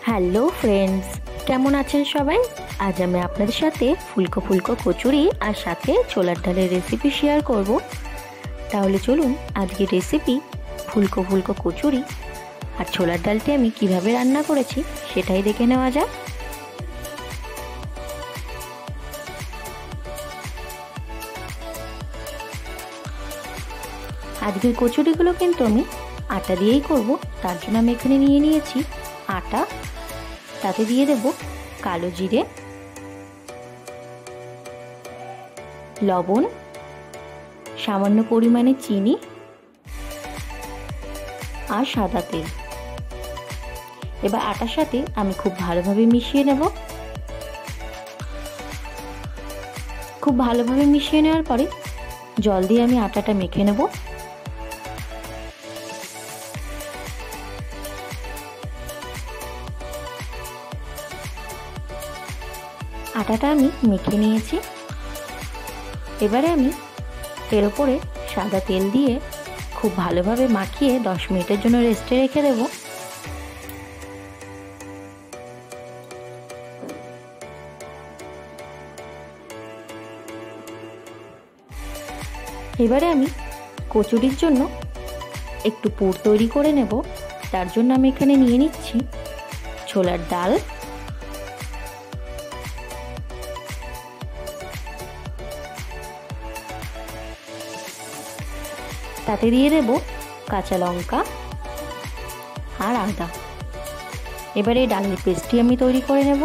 Hello friends, কেমন আছেন সবাই? আজ আমি আপনাদের সাথে ফুলকো ফুলকো কচুরি আর সাথে ছোলার ডালের রেসিপি শেয়ার করব। তাহলে চলুন আজকের রেসিপি ফুলকো ফুলকো কচুরি আর ছোলার ডালটি আমি কিভাবে রান্না করেছি সেটাই দেখে নেওয়া যাক। আজকের কচুরিগুলো কিন্তু আমি আটা দিয়েই করব। তার জন্য আমি এখানে নিয়ে নিয়েছি আটা, তাতে দিয়ে দেব কালো জিরে, লবণ, সামান্য পরিমাণে চিনি আর সাদা তেল। এবার আটার সাথে আমি খুব ভালোভাবে মিশিয়ে নেব। খুব ভালোভাবে মিশিয়ে নেওয়ার পরে জল দিয়ে আমি আটাটা মেখে নেব। আটাটা আমি মেখে নিয়েছি। এবারে আমি এর উপরে সাদা তেল দিয়ে খুব ভালোভাবে মাখিয়ে 10 মিনিটের জন্য রেস্টে রেখে দেব। এবারে আমি কচুরির জন্য একটু পুর তৈরি করে নেব। তার জন্য আমি এখানে নিয়ে নিচ্ছি ছোলার ডাল, তাতে দিয়ে দেব কাঁচা লঙ্কা আর আদা। এবারে ডালের পেস্টটি আমি তৈরি করে নেব।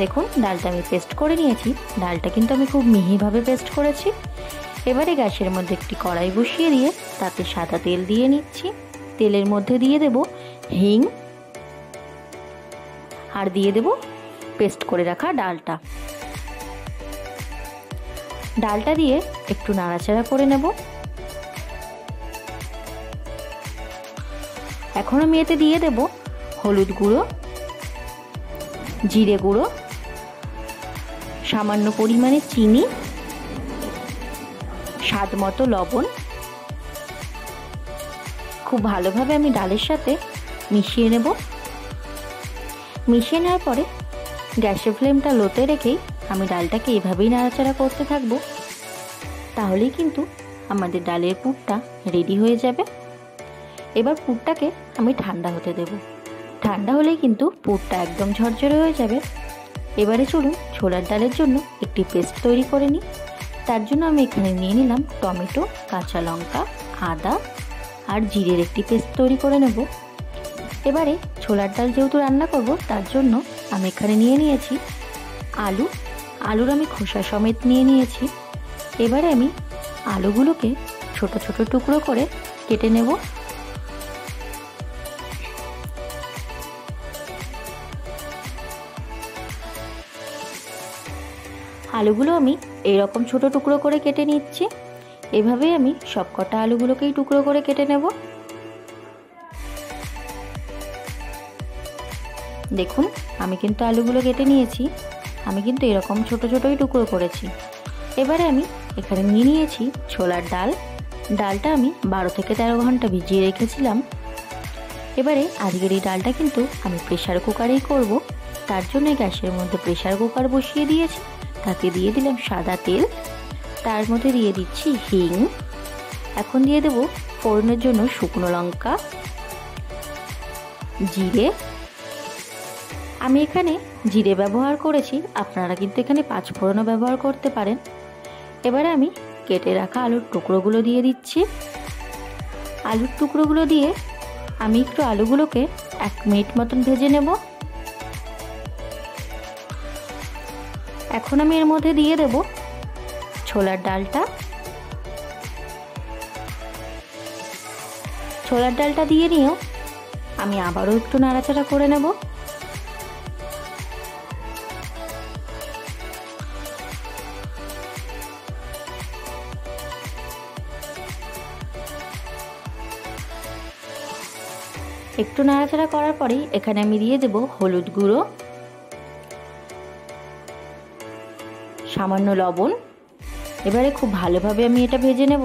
দেখুন ডালটা আমি পেস্ট করে নিয়েছি। ডালটা কিন্তু আমি খুব মিহিভাবে পেস্ট করেছি। এবারে গ্যাসের মধ্যে একটি কড়াই বসিয়ে দিয়ে তাতে সাদা তেল দিয়ে নিচ্ছি। তেলের মধ্যে দিয়ে দেব হিং আর দিয়ে দেব পেস্ট করে রাখা ডালটা। ডালটা দিয়ে একটু নাড়াচাড়া করে নেব। এখন আমি এতে দিয়ে দেব হলুদ গুঁড়ো, জিরে গুঁড়ো, সামান্য পরিমাণে চিনি, স্বাদ মতো লবণ। খুব ভালোভাবে আমি ডালের সাথে মিশিয়ে নেব। মিশিয়ে নেওয়ার পরে গ্যাসের ফ্লেমটা লোতে রেখেই আমি ডালটাকে এভাবেই নাড়াচাড়া করতে থাকবো। তাহলেই কিন্তু আমাদের ডালের পুরটা রেডি হয়ে যাবে। এবার পুরটাকে আমি ঠান্ডা হতে দেব। ঠান্ডা হলেই কিন্তু পুরটা একদম ঝরঝরে হয়ে যাবে। এবারে চলুন ছোলার ডালের জন্য একটি পেস্ট তৈরি করে নিই। তার জন্য আমি এখানে নিয়ে নিলাম টমেটো, কাঁচা লঙ্কা, আদা আর জিরের একটি পেস্ট তৈরি করে নেব। এবারে ছোলার ডাল যেহেতু রান্না করব তার জন্য আমি এখানে নিয়ে নিয়েছি আলুর আমি খোসা সমেত নিয়ে নিয়েছি। এবারে আমি আলুগুলোকে ছোট ছোট টুকরো করে কেটে নেব। আলুগুলো আমি এইরকম ছোট টুকরো করে কেটে নিচ্ছি। এভাবেই আমি সবকটা আলুগুলোকেই টুকরো করে কেটে নেব। দেখুন আমি কিন্তু আলুগুলো কেটে নিয়েছি। আমি কিন্তু এরকম ছোট ছোটই টুকরো করেছি। এবারে আমি এখানে নিয়ে নিয়েছি ছোলার ডাল। ডালটা আমি 12 থেকে 13 ঘন্টা ভিজিয়ে রেখেছিলাম। এবারে আজকের এই ডালটা কিন্তু আমি প্রেসার কুকারেই করব। তার জন্য গ্যাসের মধ্যে প্রেসার কুকার বসিয়ে দিয়েছি। তাতে দিয়ে দিলাম সাদা তেল, তার মধ্যে দিয়ে দিচ্ছি হিং। এখন দিয়ে দেব ফোড়নের জন্য শুকনো লঙ্কা, জিরে। আমি এখানে জিরে ব্যবহার করেছি, আপনারা কিন্তু এখানে 5 ফোড়নও ব্যবহার করতে পারেন। এবারে আমি কেটে রাখা আলুর টুকরোগুলো দিয়ে দিচ্ছি। আলুর টুকরোগুলো দিয়ে আমি একটু আলুগুলোকে 1 মিনিট মতন ভেজে নেব। এখন আমি এর মধ্যে দিয়ে দেব ছোলার ডালটা। ছোলার ডালটা দিয়ে নিয়েও আমি আবারও একটু নাড়াচাড়া করে নেব। একটু নাড়াচাড়া করার পরেই এখানে আমি দিয়ে দেব হলুদ গুঁড়ো, সামান্য লবণ। এবারে খুব ভালোভাবে আমি এটা ভেজে নেব।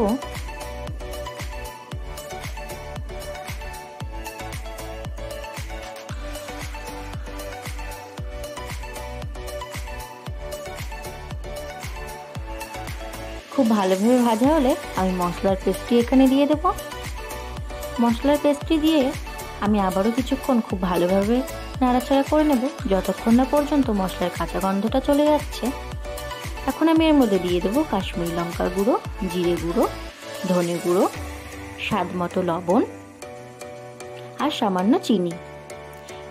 খুব ভালোভাবে ভাজা হলে আমি মশলার পেস্টটি এখানে দিয়ে দেব। মশলার পেস্টটি দিয়ে আমি আবারও কিছুক্ষণ খুব ভালোভাবে নাড়াচাড়া করে নেব, যতক্ষণ না পর্যন্ত মশলার কাঁচা গন্ধটা চলে যাচ্ছে। এখন আমি এর মধ্যে দিয়ে দেবো কাশ্মীরি লঙ্কার গুঁড়ো, জিরে গুঁড়ো, ধনে গুঁড়ো, স্বাদ মতো লবণ আর সামান্য চিনি।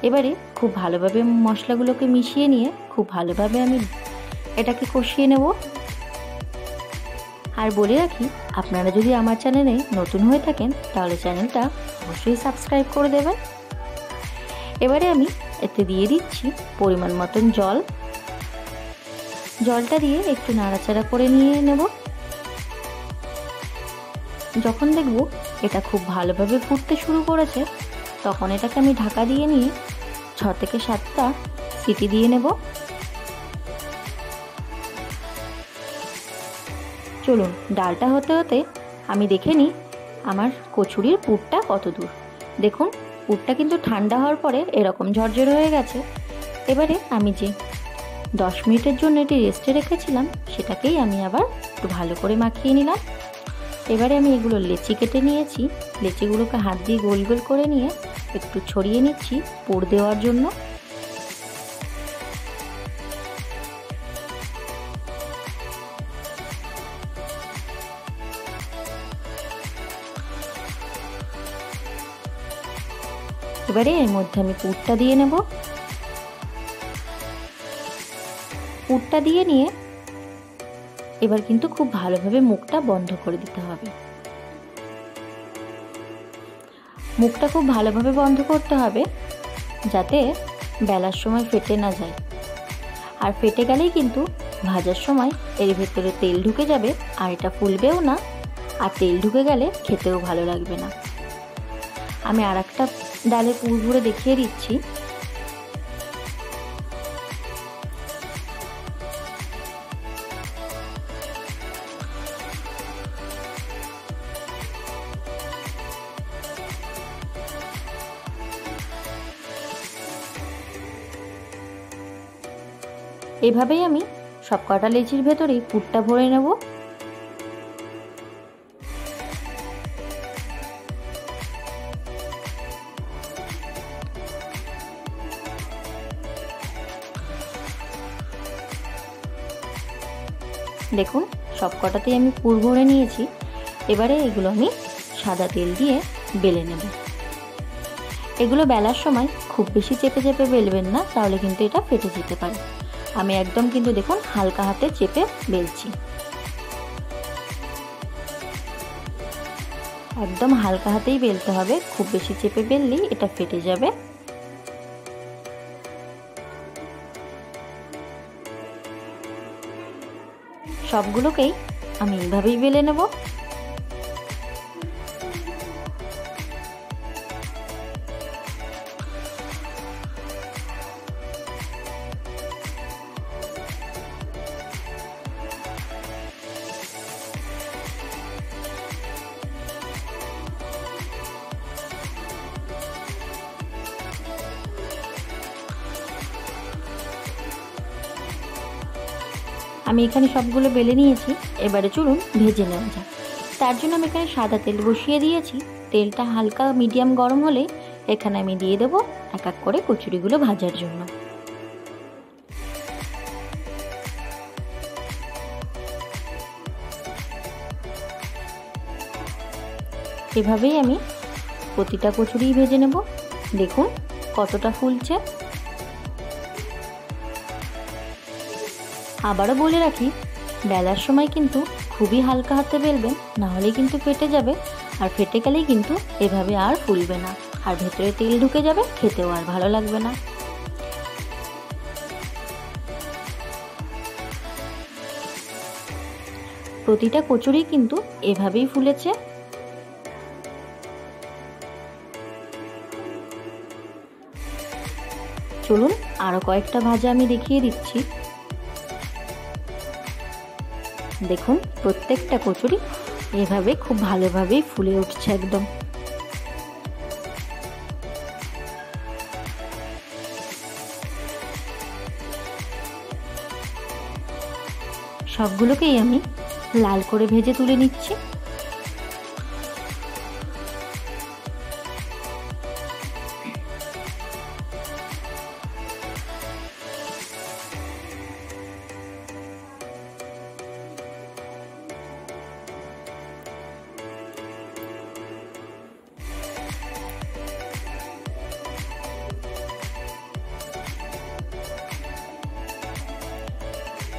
এবারে খুব ভালোভাবে মশলাগুলোকে মিশিয়ে নিয়ে খুব ভালোভাবে আমি এটাকে কষিয়ে নেব। আর বলে রাখি, আপনারা যদি আমার চ্যানেলে নতুন হয়ে থাকেন তাহলে চ্যানেলটা অবশ্যই সাবস্ক্রাইব করে দেবেন। এবারে আমি এতে দিয়ে দিচ্ছি পরিমাণ মতন জল। জলটা দিয়ে একটু নাড়াচাড়া করে নিয়ে নেব। যখন দেখব এটা খুব ভালোভাবে ফুটতে শুরু করেছে, তখন এটাকে আমি ঢাকা দিয়ে নিয়ে 6 থেকে 7টা সিটি দিয়ে নেব। চলুন, ডালটা হতে হতে আমি দেখে নিই আমার কচুরির পুরটা কত দূর। দেখুন, পুরটা কিন্তু ঠান্ডা হওয়ার পরে এরকম ঝরঝরে হয়ে গেছে। এবারে আমি যে 10 মিনিটের জন্য এটি রেস্টে রেখেছিলাম সেটাকেই আমি আবার একটু ভালো করে মাখিয়ে নিলাম। এবারে আমি এগুলো লেচি কেটে নিয়েছি। লেচিগুলোকে হাত দিয়ে গোল গোল করে নিয়ে একটু ছড়িয়ে নিচ্ছি পুর দেওয়ার জন্য। এবারে এর মধ্যে আমি পুরটা দিয়ে নেব। পুরটা দিয়ে নিয়ে এবার কিন্তু খুব ভালোভাবে মুখটা বন্ধ করে দিতে হবে। মুখটা খুব ভালোভাবে বন্ধ করতে হবে যাতে বেলার সময় ফেটে না যায়। আর ফেটে গেলেই কিন্তু ভাজার সময় এর ভেতরে তেল ঢুকে যাবে আর এটা ফুলবেও না, আর তেল ঢুকে গেলে খেতেও ভালো লাগবে না। আমি আর একটা ডালে পুর ভরে দেখিয়ে দিচ্ছি। এভাবেই আমি সব কটা লেচির ভেতরেই পুরটা ভরে নেব। দেখুন, সব কটাতেই আমি পুর ভরে নিয়েছি। এবারে এগুলো আমি সাদা তেল দিয়ে বেলে নেব। এগুলো বেলার সময় খুব বেশি চেপে চেপে বেলবেন না, তাহলে কিন্তু এটা ফেটে যেতে পারে। আমি একদম কিন্তু দেখুন হালকা হাতে চেপে বেলছি। একদম হালকা হাতেই বেলতে হবে, খুব বেশি চেপে বেললেই এটা ফেটে যাবে। সবগুলোকেই আমি এইভাবেই বেলে নেব। আমি এখানে সবগুলো বেলে নিয়েছি। এবারে চলুন ভেজে নেওয়া যাক। তার জন্য আমি এখানে সাদা তেল বসিয়ে দিয়েছি। তেলটা হালকা মিডিয়াম গরম হলে এখানে আমি দিয়ে দেবো এক এক করে কচুরিগুলো ভাজার জন্য। এভাবেই আমি প্রতিটা কচুরি ভেজে নেব। দেখুন কতটা ফুলছে। আবারও বলে রাখি, বেলার সময় কিন্তু খুবই হালকা হাতে বেলবেন, না হলে কিন্তু ফেটে যাবে। আর ফেটে গেলেই কিন্তু এভাবে আর ফুলবে না, আর ভেতরে তেল ঢুকে যাবে, খেতেও আর ভালো লাগবে না। প্রতিটা কচুরি কিন্তু এভাবেই ফুলেছে। চলুন আরো কয়েকটা ভাজা আমি দেখিয়ে দিচ্ছি। দেখুন প্রত্যেকটা কচুরি এভাবে খুব ভালোভাবেই ফুলে উঠছে একদম। সবগুলোকেই আমি লাল করে ভেজে তুলে নিচ্ছি।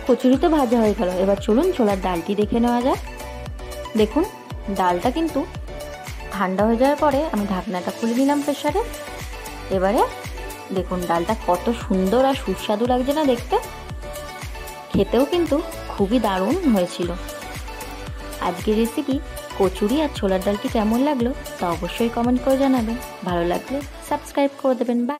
কচুরি তো ভাজা হয়ে গেল, এবার চলুন ছোলার ডালটি দেখে নেওয়া যাক। দেখুন ডালটা কিন্তু ঠান্ডা হয়ে যাওয়ার পরে আমি ঢাকনাটা খুলে নিলাম প্রেসারে। এবারে দেখুন ডালটা কত সুন্দর আর সুস্বাদু লাগছে না দেখতে, খেতেও কিন্তু খুবই দারুণ হয়েছিল। আজকের রেসিপি কচুরি আর ছোলার ডালটি কেমন লাগলো তা অবশ্যই কমেন্ট করে জানাবেন। ভালো লাগলে সাবস্ক্রাইব করে দেবেন। বাই।